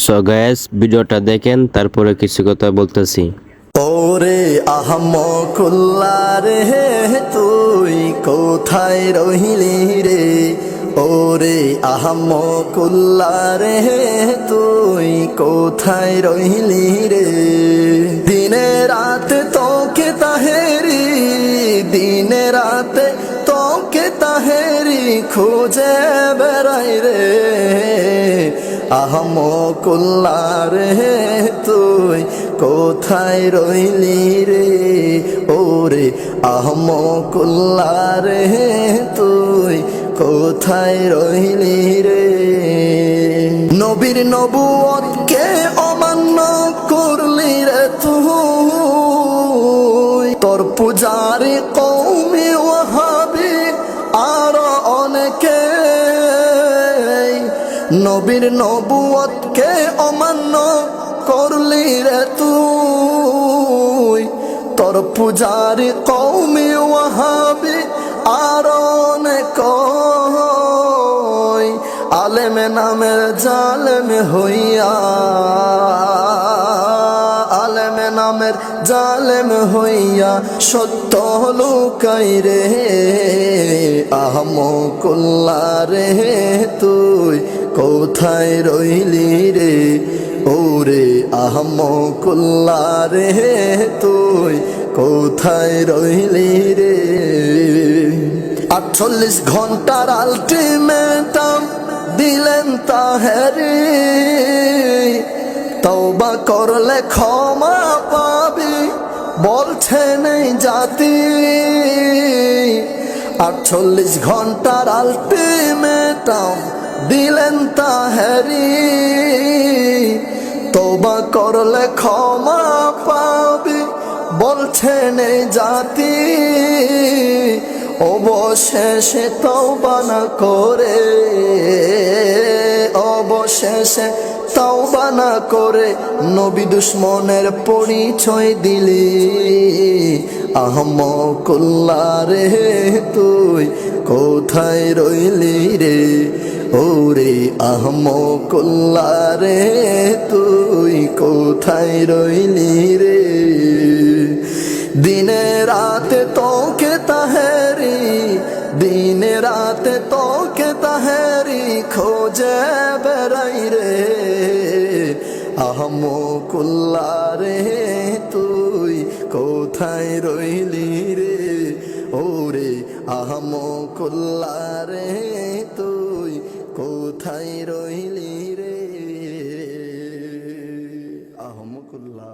So guys ভিডিওটা দেখেন তারপরে কিছু কথা বলতেছি। ওরে আহমকুল্লা রে তুই কোথায় রহিলি রে, ওরে আহমকুল্লা রে তুই কোথায় রহিলি রে। দিনে রাতে তোকে তাহেরি, দিনে রাতে তোকে তাহেরি খুঁজে বেড়াই রে। আহমকুল্লা রে তুই কোথায় রইলি রে, ওরে আহমকুল্লা রে তুই কোথায় রইলি রে। নবীর নবুয়তকে অমান্য করলি রে তুই, তোর পূজারি কওমি ওয়াহাবি আর অনেকে। নবীর নবুয়তকে অমান্য করলি রে তুই, তোর পূজারি কওমি ওয়াহাবি আর অনেক। আলেমে নামের জালেমে হইয়া, আলেমে নামের জালেম হইয়া সত্য লুকাই রে। আহমকুল্লা রে তুই কোথায় রইলি রে, ওরে আহমকুল্লা রে তুই কোথায় রইলি রে। 48 ঘন্টার আলটিমেটাম দিলেন তাহেরি, তওবা করলে ক্ষমা পাবি বলছেন এই জাতি। 48 ঘন্টার আলটিমেটাম দিলেন তাহেরি, তওবা করলে ক্ষমা পাবি বলছেন এই জাতি। অবশেষে তওবা না করে, অবশেষে তওবা না করে নবী দুশ্মনের পরিচয় দিলি। আহমকুল্লা রে তুই কোথায় রইলি রে, ওরে আহমকুল্লা রে তুই কোথায় রইলি রে। দিনে রাতে তোকে তাহেরি, দিনে রাতে তোকে তাহেরি খোঁজে বেড়াই রে। আহমকুল্লা রে তুই কোথায় রইলি রে, ওরে আহমকুল্লা রে তুই কোথায় রইলি রে। আহমকুল্লা।